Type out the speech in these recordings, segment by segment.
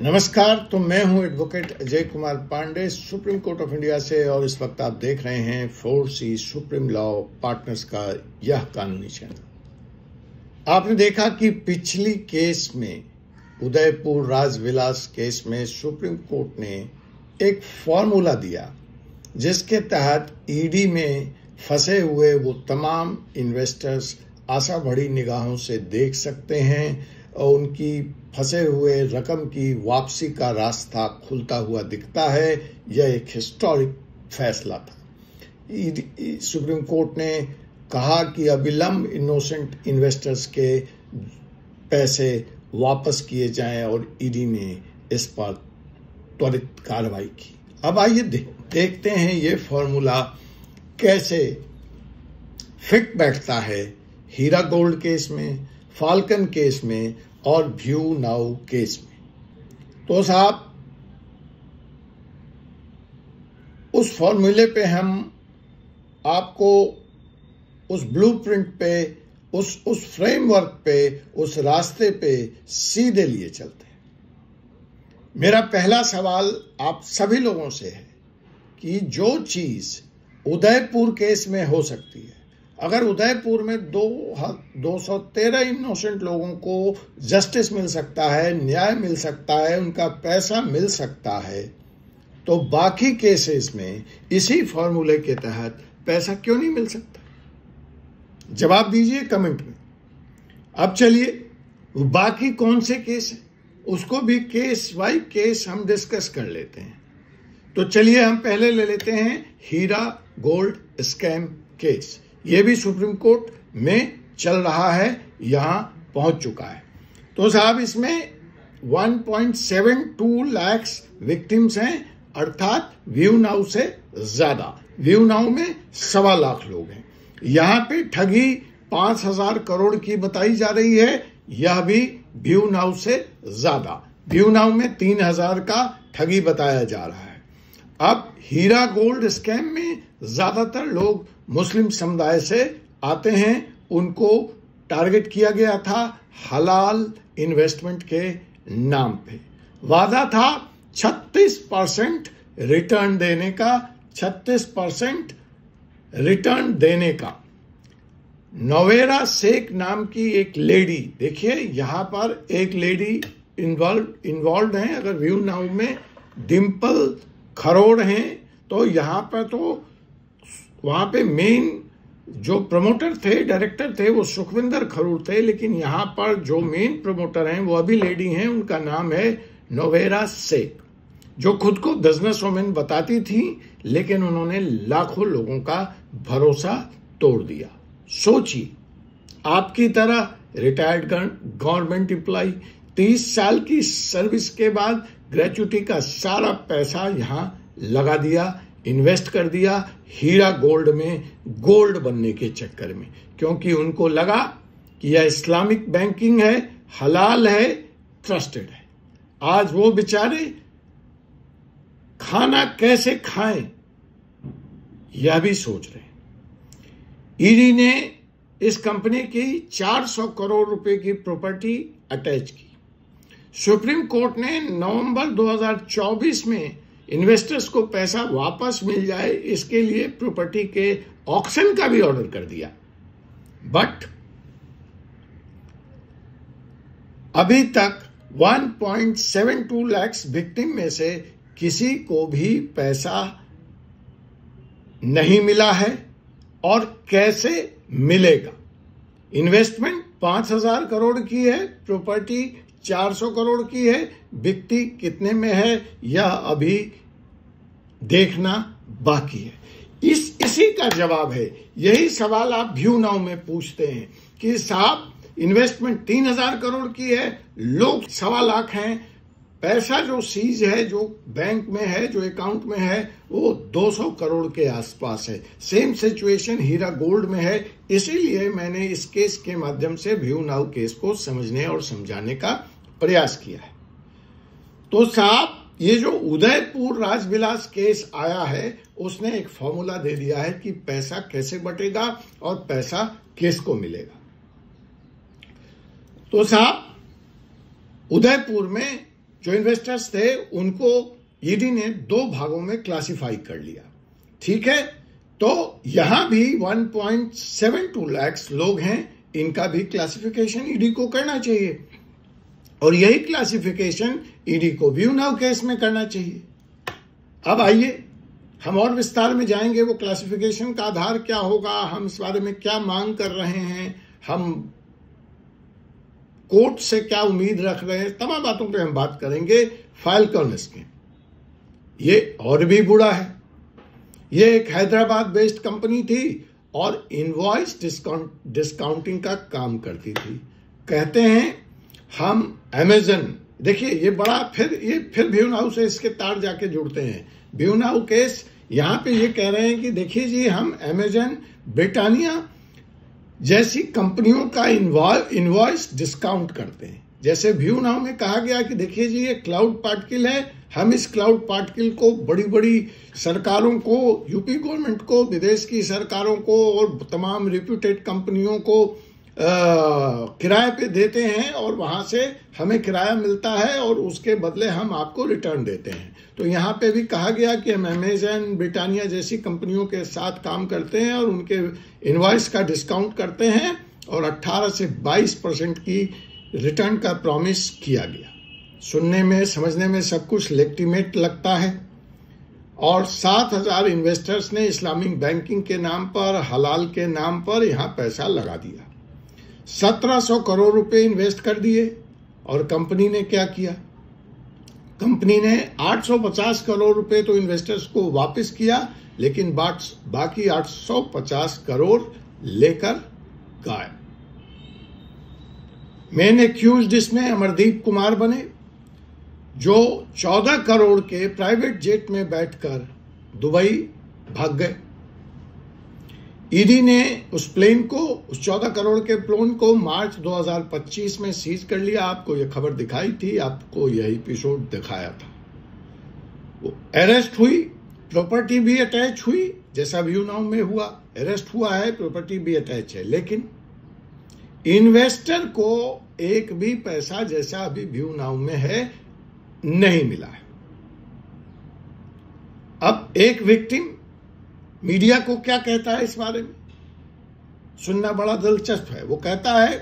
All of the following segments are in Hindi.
नमस्कार। तो मैं हूं advocate Ajay Kumar Pandey supreme court of India से, और इस वक्त आप देख रहे हैं 4C सुप्रीम लॉ पार्टनर्स का यह कानूनी चैनल। आपने देखा कि पिछली केस में, उदयपुर राजविलास केस में, सुप्रीम कोर्ट ने एक फॉर्मूला दिया जिसके तहत ईडी में फंसे हुए वो तमाम इन्वेस्टर्स आशा भरी निगाहों से देख सकते हैं और उनकी फंसे हुए रकम की वापसी का रास्ता खुलता हुआ दिखता है। यह एक हिस्टोरिक फैसला था। सुप्रीम कोर्ट ने कहा कि अविलंब इनोसेंट इन्वेस्टर्स के पैसे वापस किए जाएं और ईडी ने इस पर त्वरित कार्रवाई की। अब आइए देखते हैं ये फॉर्मूला कैसे फिट बैठता है हीरा गोल्ड केस में, फाल्कन केस में और व्यू नाउ केस में। तो साहब, उस फॉर्मूले पे हम आपको उस ब्लूप्रिंट पे, उस फ्रेमवर्क पे, उस रास्ते पे सीधे लिए चलते हैं। मेरा पहला सवाल आप सभी लोगों से है कि जो चीज उदयपुर केस में हो सकती है, अगर उदयपुर में 213 इनोसेंट लोगों को जस्टिस मिल सकता है, न्याय मिल सकता है, उनका पैसा मिल सकता है, तो बाकी केसेस में इसी फॉर्मूले के तहत पैसा क्यों नहीं मिल सकता? जवाब दीजिए कमेंट में। अब चलिए, बाकी कौन से केस है उसको भी केस बाय केस हम डिस्कस कर लेते हैं। तो चलिए हम पहले ले लेते हैं हीरा गोल्ड स्कैम केस। ये भी सुप्रीम कोर्ट में चल रहा है, यहां पहुंच चुका है। तो साहब, इसमें 1.72 लाख विक्टिम्स हैं, अर्थात व्यू नाउ से ज्यादा। व्यू नाउ में 1.25 लाख लोग हैं। यहां पे ठगी 5,000 करोड़ की बताई जा रही है, यह भी व्यू नाउ से ज्यादा। व्यू नाउ में 3,000 का ठगी बताया जा रहा है। अब हीरा गोल्ड स्कैम में ज्यादातर लोग मुस्लिम समुदाय से आते हैं, उनको टारगेट किया गया था हलाल इन्वेस्टमेंट के नाम पे। वादा था 36% रिटर्न देने का, 36% रिटर्न देने का। नोवेरा शेख नाम की एक लेडी, देखिए यहां पर एक लेडी इन्वॉल्व है। अगर व्यू नाउ में डिम्पल खरोड़ हैं, तो यहां पर तो वहां पे मेन जो प्रमोटर थे, डायरेक्टर थे, वो सुखविंदर खरूर थे, लेकिन यहां पर जो मेन प्रमोटर हैं वो अभी लेडी हैं। उनका नाम है नोवेरा शेख, जो खुद को बिजनेस वुमेन बताती थी, लेकिन उन्होंने लाखों लोगों का भरोसा तोड़ दिया। सोचिए, आपकी तरह रिटायर्ड गवर्नमेंट एम्प्लॉय 30 साल की सर्विस के बाद ग्रेच्युटी का सारा पैसा यहां लगा दिया, इन्वेस्ट कर दिया हीरा गोल्ड में, गोल्ड बनने के चक्कर में, क्योंकि उनको लगा कि यह इस्लामिक बैंकिंग है, हलाल है, ट्रस्टेड है। आज वो बेचारे खाना कैसे खाएं यह भी सोच रहे हैं। ईडी ने इस कंपनी की 400 करोड़ रुपए की प्रॉपर्टी अटैच की। सुप्रीम कोर्ट ने नवंबर 2024 में इन्वेस्टर्स को पैसा वापस मिल जाए, इसके लिए प्रॉपर्टी के ऑक्शन का भी ऑर्डर कर दिया। बट अभी तक 1.72 लाख विक्टिम में से किसी को भी पैसा नहीं मिला है, और कैसे मिलेगा? इन्वेस्टमेंट 5,000 करोड़ की है, प्रॉपर्टी 400 करोड़ की है, बिकती कितने में है यह अभी देखना बाकी है। इसी का जवाब है, यही सवाल आप व्यू नाउ में पूछते हैं कि साहब इन्वेस्टमेंट 3,000 करोड़ की है, लोग 1.25 लाख हैं, पैसा जो सीज है, जो बैंक में है, जो अकाउंट में है, वो 200 करोड़ के आसपास है। सेम सिचुएशन हीरा गोल्ड में है। इसीलिए मैंने इस केस के माध्यम से व्यू नाउ केस को समझने और समझाने का प्रयास किया है। तो साहब, ये जो उदयपुर राजविलास केस आया है, उसने एक फॉर्मूला दे दिया है कि पैसा कैसे बटेगा और पैसा किसको मिलेगा। तो साहब, उदयपुर में जो इन्वेस्टर्स थे उनको ईडी ने 2 भागों में क्लासिफाई कर लिया। ठीक है, तो यहां भी 1.72 लाख लोग हैं, इनका भी क्लासिफिकेशन ईडी को करना चाहिए और यही क्लासिफिकेशन ईडी को व्यू नाउ केस में करना चाहिए। अब आइए हम और विस्तार में जाएंगे, वो क्लासिफिकेशन का आधार क्या होगा, हम इस बारे में क्या मांग कर रहे हैं, हम कोर्ट से क्या उम्मीद रख रहे हैं, तमाम बातों पे हम बात करेंगे। फाइलकॉन स्कीम ये और भी बुरा है। ये एक हैदराबाद बेस्ड कंपनी थी और इनवॉइस डिस्काउंटिंग का काम करती थी। कहते हैं हम अमेजन, देखिए ये बड़ा फिर व्यू नाउ से इसके तार जाके जुड़ते हैं। व्यू नाउ केस यहां पे ये कह रहे हैं कि देखिए जी हम अमेजन, ब्रिटानिया जैसी कंपनियों का इनवॉइस डिस्काउंट करते हैं। जैसे व्यू नाउ में कहा गया कि देखिए जी ये क्लाउड पार्टिकल है, हम इस क्लाउड पार्टिकल को बड़ी बड़ी सरकारों को, यूपी गवर्नमेंट को, विदेश की सरकारों को और तमाम रिप्यूटेड कंपनियों को किराए पे देते हैं और वहां से हमें किराया मिलता है और उसके बदले हम आपको रिटर्न देते हैं। तो यहाँ पे भी कहा गया कि हम अमेजन, ब्रिटानिया जैसी कंपनियों के साथ काम करते हैं और उनके इनवॉइस का डिस्काउंट करते हैं और 18 से 22% की रिटर्न का प्रॉमिस किया गया। सुनने में, समझने में सब कुछ लेजिटिमेट लगता है और 7,000 इन्वेस्टर्स ने इस्लामिक बैंकिंग के नाम पर, हलाल के नाम पर यहां पैसा लगा दिया। 1700 करोड़ रुपए इन्वेस्ट कर दिए और कंपनी ने क्या किया? कंपनी ने 850 करोड़ रुपए तो इन्वेस्टर्स को वापस किया, लेकिन बाकी 850 करोड़ लेकर गायब। मेन एक्यूज्ड इसमें अमरदीप कुमार बने, जो 14 करोड़ के प्राइवेट जेट में बैठकर दुबई भाग गए। ईडी ने उस प्लेन को, उस 14 करोड़ के प्लेन को मार्च 2025 में सीज कर लिया। आपको यह खबर दिखाई थी, आपको यह एपिसोड दिखाया था। वो अरेस्ट हुई, प्रॉपर्टी भी अटैच हुई, जैसा व्यू नाउ में हुआ। अरेस्ट हुआ है, प्रॉपर्टी भी अटैच है, लेकिन इन्वेस्टर को एक भी पैसा, जैसा अभी व्यू नाउ में है, नहीं मिला है। अब एक विक्टिम मीडिया को क्या कहता है इस बारे में, सुनना बड़ा दिलचस्प है। वो कहता है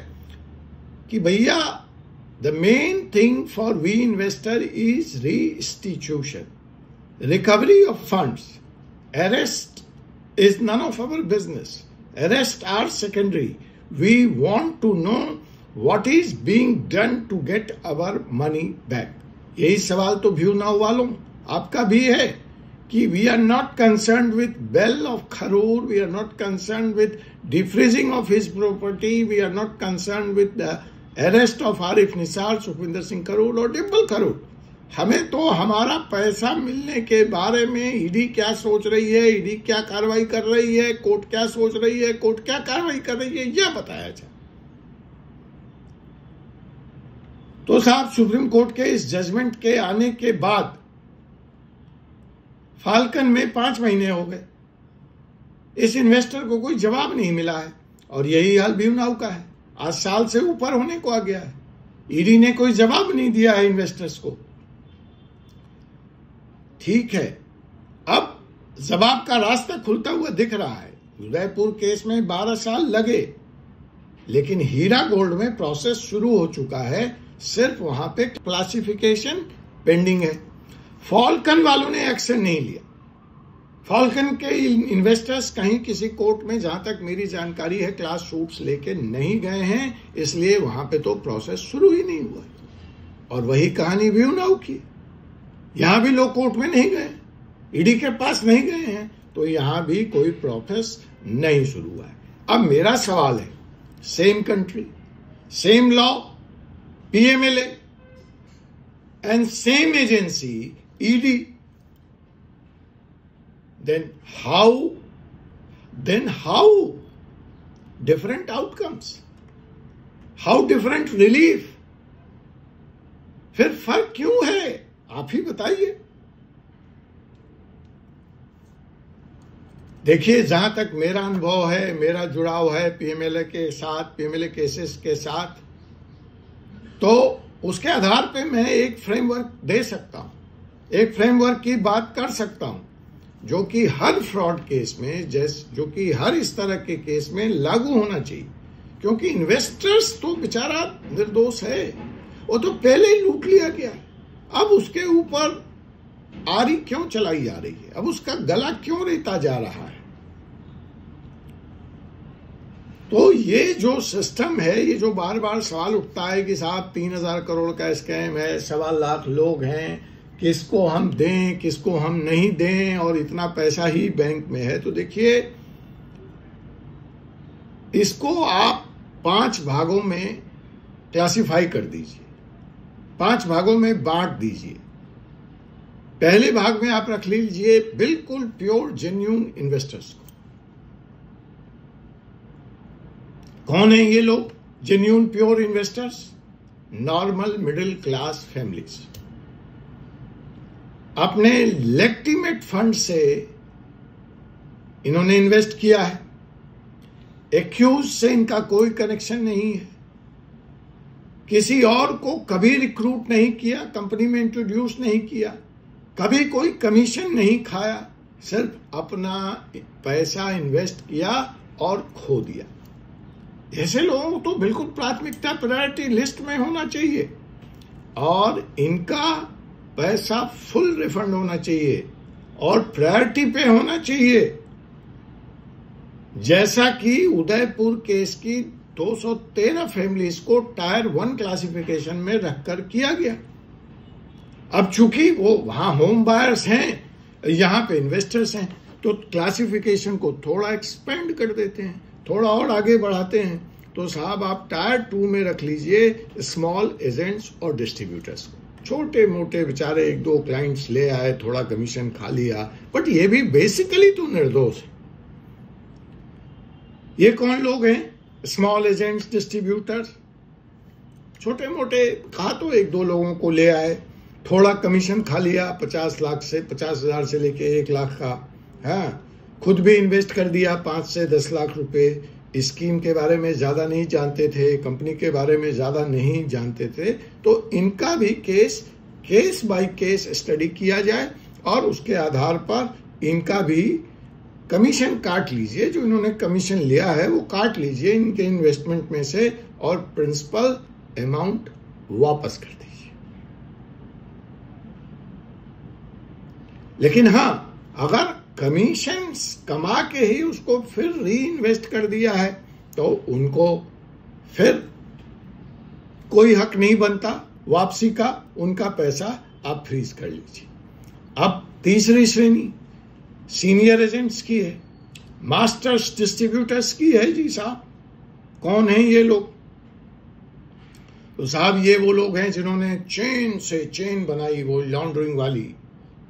कि भैया the main thing for we investor is restitution, recovery of funds. Arrest is none of our business, arrest are secondary. We want to know what is being done to get our money back. यही सवाल तो व्यू नाउ वालों आपका भी है कि we are not concerned with bail of Kharoor, we are not concerned with defreezing of his property, we are not concerned with the arrest of Arif Nisar, Sukhwinder Singh Kharoor और डिम्पल खरूर। हमें तो हमारा पैसा मिलने के बारे में ईडी क्या सोच रही है, ईडी क्या कार्रवाई कर रही है, कोर्ट क्या सोच रही है, कोर्ट क्या कार्रवाई कर रही है, यह बताया जाए। तो साहब, सुप्रीम कोर्ट के इस जजमेंट के आने के बाद फाल्कन में 5 महीने हो गए, इस इन्वेस्टर को कोई जवाब नहीं मिला है और यही हाल व्यू नाउ का है। आज साल से ऊपर होने को आ गया है, ईडी ने कोई जवाब नहीं दिया है इन्वेस्टर्स को। ठीक है, अब जवाब का रास्ता खुलता हुआ दिख रहा है। उदयपुर केस में 12 साल लगे, लेकिन हीरा गोल्ड में प्रोसेस शुरू हो चुका है, सिर्फ वहां पे क्लासिफिकेशन पेंडिंग है। फाल्कन वालों ने एक्शन नहीं लिया। फाल्कन के इन्वेस्टर्स कहीं किसी कोर्ट में, जहां तक मेरी जानकारी है, क्लास सूट्स लेके नहीं गए हैं, इसलिए वहां पे तो प्रोसेस शुरू ही नहीं हुआ। और वही कहानी व्यू नाउ की, यहां भी लोग कोर्ट में नहीं गए, ईडी के पास नहीं गए हैं, तो यहां भी कोई प्रोसेस नहीं शुरू हुआ है। अब मेरा सवाल है, same country, same law, PMLA and same agency, ED, then how different outcomes, how different relief? फिर फर्क क्यों है, आप ही बताइए। देखिए, जहां तक मेरा अनुभव है, मेरा जुड़ाव है PMLA के साथ, PMLA केसेस के साथ, तो उसके आधार पे मैं एक फ्रेमवर्क दे सकता हूं, एक फ्रेमवर्क की बात कर सकता हूं जो कि हर फ्रॉड केस में, जो कि हर इस तरह के केस में लागू होना चाहिए। क्योंकि इन्वेस्टर्स तो बेचारा निर्दोष है, वो तो पहले ही लूट लिया गया, अब उसके ऊपर आरी क्यों चलाई जा रही है, अब उसका गला क्यों रेता जा रहा है। तो ये जो सिस्टम है, ये जो बार बार सवाल उठता है कि साहब 3000 करोड़ का स्कैम है, 1.25 लाख लोग हैं, किसको हम दें किसको हम नहीं दें, और इतना पैसा ही बैंक में है। तो देखिए, इसको आप 5 भागों में क्लासिफाई कर दीजिए, 5 भागों में बांट दीजिए। पहले भाग में आप रख लीजिए बिल्कुल प्योर जेन्युइन इन्वेस्टर्स को। कौन है ये लोग genuine pure investors? Normal middle class families, अपने लेजिटिमेट फंड से इन्होंने इन्वेस्ट किया है, एक्यूज से इनका कोई कनेक्शन नहीं है, किसी और को कभी रिक्रूट नहीं किया, कंपनी में इंट्रोड्यूस नहीं किया, कभी कोई कमीशन नहीं खाया, सिर्फ अपना पैसा इन्वेस्ट किया और खो दिया। ऐसे लोगों को तो बिल्कुल प्राथमिकता, प्रायोरिटी लिस्ट में होना चाहिए और इनका पैसा फुल रिफंड होना चाहिए और प्रायोरिटी पे होना चाहिए। जैसा कि उदयपुर केस की 213 फैमिलीज को टायर 1 क्लासिफिकेशन में रखकर किया गया। अब चूंकि वो वहां होम बायर्स हैं, यहां पे इन्वेस्टर्स हैं, तो क्लासिफिकेशन को थोड़ा एक्सपेंड कर देते हैं, थोड़ा और आगे बढ़ाते हैं। तो साहब आप टायर 2 में रख लीजिए स्मॉल एजेंट्स और डिस्ट्रीब्यूटर्स को। छोटे मोटे बेचारे 1-2 क्लाइंट्स ले आए, थोड़ा कमीशन खा लिया, बट ये भी बेसिकली तो निर्दोष है। ये कौन लोग हैं? स्मॉल एजेंट्स, डिस्ट्रीब्यूटर्स, छोटे मोटे, कहा तो 1-2 लोगों को ले आए, थोड़ा कमीशन खा लिया, 50,000 से लेके 1 लाख का, हाँ, खुद भी इन्वेस्ट कर दिया 5 से 10 लाख रुपए। स्कीम के बारे में ज्यादा नहीं जानते थे, कंपनी के बारे में ज्यादा नहीं जानते थे, तो इनका भी केस बाय केस स्टडी किया जाए और उसके आधार पर इनका भी कमीशन काट लीजिए, जो इन्होंने कमीशन लिया है वो काट लीजिए इनके इन्वेस्टमेंट में से और प्रिंसिपल अमाउंट वापस कर दीजिए। लेकिन हाँ, अगर कमीशन कमा के ही उसको फिर री इन्वेस्ट कर दिया है तो उनको फिर कोई हक नहीं बनता वापसी का, उनका पैसा आप फ्रीज कर लीजिए। अब तीसरी श्रेणी सीनियर एजेंट्स की है, मास्टर्स डिस्ट्रीब्यूटर्स की है। जी साहब, कौन है ये लोग? तो साहब ये वो लोग हैं जिन्होंने चेन से चेन बनाई, वो लॉन्ड्रिंग वाली।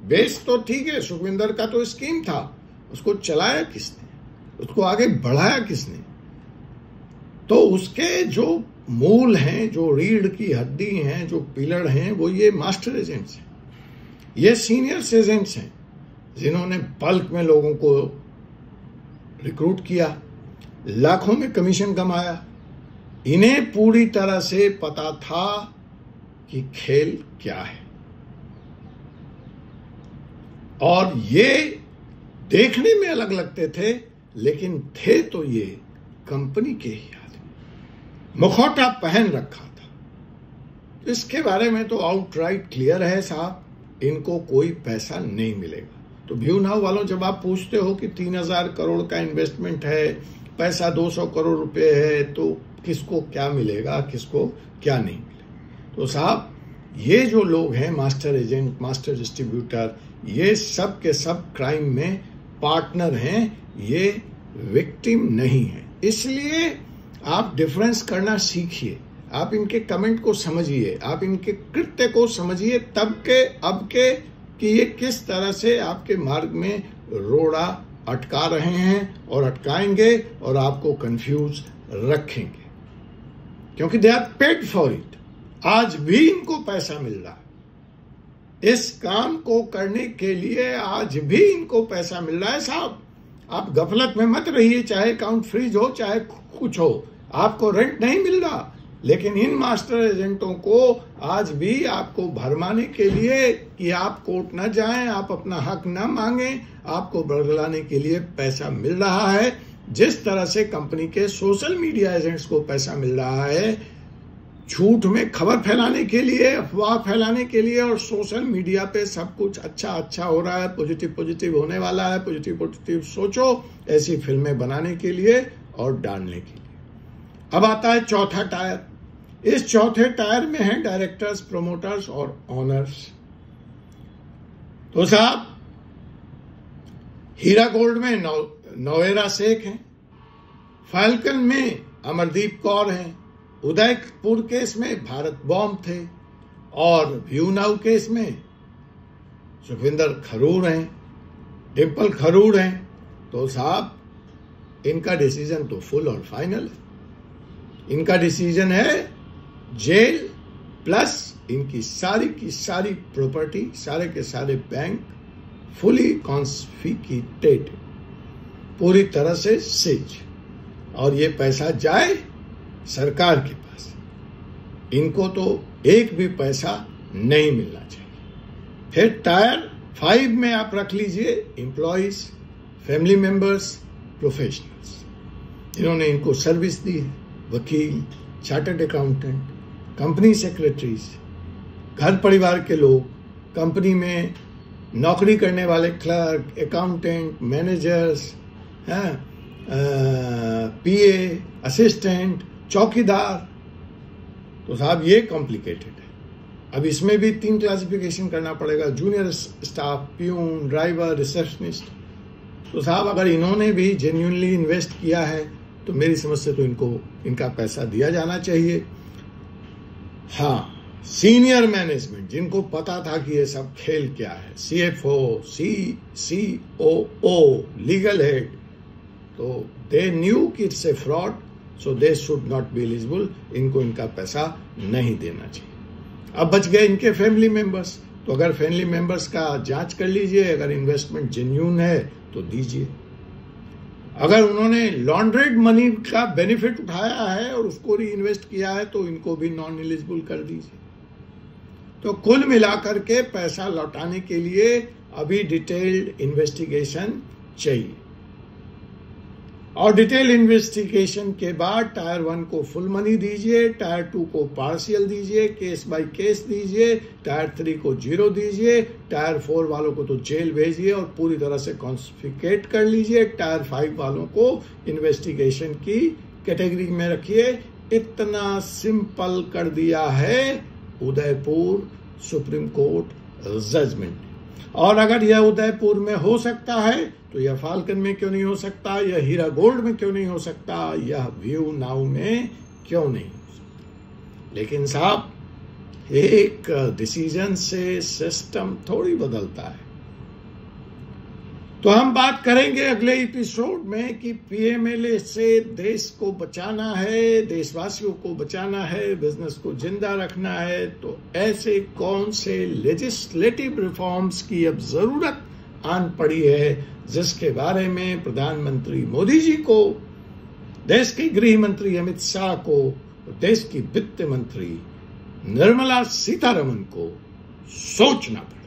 बेस तो ठीक है, सुखविंदर का तो स्कीम था, उसको चलाया किसने, उसको आगे बढ़ाया किसने? तो उसके जो मूल हैं, जो रीढ़ की हड्डी हैं, जो पिलर हैं, वो ये मास्टर एजेंट्स हैं, ये सीनियर एजेंट्स हैं जिन्होंने बल्क में लोगों को रिक्रूट किया, लाखों में कमीशन कमाया। इन्हें पूरी तरह से पता था कि खेल क्या है और ये देखने में अलग लगते थे, लेकिन थे तो ये कंपनी के ही आदमी, मुखौटा पहन रखा था। इसके बारे में तो आउटराइट क्लियर है साहब, इनको कोई पैसा नहीं मिलेगा। तो व्यू नाउ वालों, जब आप पूछते हो कि 3000 करोड़ का इन्वेस्टमेंट है, पैसा 200 करोड़ रुपए है, तो किसको क्या मिलेगा, किसको क्या नहीं मिलेगा? तो साहब ये जो लोग हैं, मास्टर एजेंट, मास्टर डिस्ट्रीब्यूटर, ये सब के सब क्राइम में पार्टनर हैं, ये विक्टिम नहीं है। इसलिए आप डिफरेंस करना सीखिए, आप इनके कमेंट को समझिए, आप इनके कृत्य को समझिए, तब के अब के कि ये किस तरह से आपके मार्ग में रोड़ा अटका रहे हैं और अटकाएंगे और आपको कंफ्यूज रखेंगे, क्योंकि they are paid for it. आज भी इनको पैसा मिल रहा है इस काम को करने के लिए, आज भी इनको पैसा मिल रहा है साहब। आप गफलत में मत रहिए, चाहे अकाउंट फ्रीज हो चाहे कुछ हो, आपको रेंट नहीं मिल रहा, लेकिन इन मास्टर एजेंटों को आज भी आपको भरमाने के लिए कि आप कोर्ट न जाएं, आप अपना हक न मांगें, आपको बरगलाने के लिए पैसा मिल रहा है। जिस तरह से कंपनी के सोशल मीडिया एजेंट्स को पैसा मिल रहा है झूठ में खबर फैलाने के लिए, अफवाह फैलाने के लिए, और सोशल मीडिया पे सब कुछ अच्छा अच्छा हो रहा है, पॉजिटिव पॉजिटिव होने वाला है, पॉजिटिव पॉजिटिव सोचो, ऐसी फिल्में बनाने के लिए और डालने के लिए। अब आता है चौथा टायर। इस चौथे टायर में है डायरेक्टर्स, प्रमोटर्स और ऑनर्स। तो साहब हीरा गोल्ड में नोएरा शेख हैं, फाल्कन में अमरदीप कौर हैं, उदयपुर केस में भारत बॉम्ब थे, और व्यू नाउ केस में सुखविंदर खरूर हैं, डिम्पल खरूर हैं। तो साहब इनका डिसीजन तो फुल और फाइनल है। इनका डिसीजन है जेल प्लस इनकी सारी की सारी प्रॉपर्टी, सारे के सारे बैंक फुली कॉन्फिस्केटेड, पूरी तरह से सीज, और ये पैसा जाए सरकार के पास। इनको तो एक भी पैसा नहीं मिलना चाहिए। फिर टायर 5 में आप रख लीजिए एम्प्लॉइज, फैमिली मेंबर्स, प्रोफेशनल्स, जिन्होंने इनको सर्विस दी है, वकील, चार्टर्ड अकाउंटेंट, कंपनी सेक्रेटरीज, घर परिवार के लोग, कंपनी में नौकरी करने वाले क्लर्क, अकाउंटेंट, मैनेजर्स, पीए, असिस्टेंट, चौकीदार। तो साहब ये कॉम्प्लिकेटेड है। अब इसमें भी 3 क्लासिफिकेशन करना पड़ेगा, junior staff, peon, driver, receptionist. तो साहब अगर इन्होंने भी जेन्युइनली इन्वेस्ट किया है तो मेरी समझ से तो इनको इनका पैसा दिया जाना चाहिए। हाँ, सीनियर मैनेजमेंट जिनको पता था कि ये सब खेल क्या है, CFO, COO, लीगल हेड, तो दे न्यू कि it's a fraud, so they should not be eligible. इनको इनका पैसा नहीं देना चाहिए। अब बच गए इनके फैमिली मेंबर्स। तो अगर फैमिली मेंबर्स का जांच कर लीजिए, अगर इन्वेस्टमेंट जेन्युइन है तो दीजिए। अगर उन्होंने लॉन्ड्रेड मनी का बेनिफिट उठाया है और उसको री इन्वेस्ट किया है तो इनको भी नॉन एलिजिबल कर दीजिए। तो कुल मिलाकर के पैसा लौटाने के लिए अभी डिटेल्ड इन्वेस्टिगेशन चाहिए, और डिटेल इन्वेस्टिगेशन के बाद टायर 1 को फुल मनी दीजिए, टायर 2 को पार्शियल दीजिए, केस बाय केस दीजिए, टायर 3 को 0 दीजिए, टायर 4 वालों को तो जेल भेजिए और पूरी तरह से कॉन्फिस्केट कर लीजिए, टायर 5 वालों को इन्वेस्टिगेशन की कैटेगरी में रखिए। इतना सिंपल कर दिया है उदयपुर सुप्रीम कोर्ट जजमेंट। और अगर यह उदयपुर में हो सकता है तो यह फाल्कन में क्यों नहीं हो सकता, यह हीरा गोल्ड में क्यों नहीं हो सकता, यह व्यू नाउ में क्यों नहीं हो सकता। लेकिन साहब एक डिसीजन से सिस्टम थोड़ी बदलता है। तो हम बात करेंगे अगले एपिसोड में कि पीएमएलए से देश को बचाना है, देशवासियों को बचाना है, बिजनेस को जिंदा रखना है, तो ऐसे कौन से लेजिस्लेटिव रिफॉर्म्स की अब जरूरत आन पड़ी है, जिसके बारे में प्रधानमंत्री मोदी जी को, देश के गृह मंत्री अमित शाह को, देश की वित्त मंत्री निर्मला सीतारमण को सोचना पड़ेगा।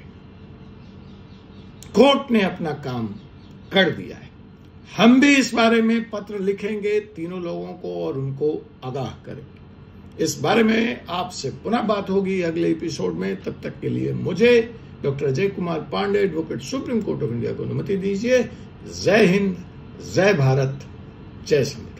कोर्ट ने अपना काम कर दिया है। हम भी इस बारे में पत्र लिखेंगे तीनों लोगों को और उनको आगाह करेंगे। इस बारे में आपसे पुनः बात होगी अगले एपिसोड में। तब तक के लिए मुझे doctor Ajay Kumar Pandey, advocate supreme court of India को अनुमति दीजिए। जय हिंद, जय भारत, जय संविधान।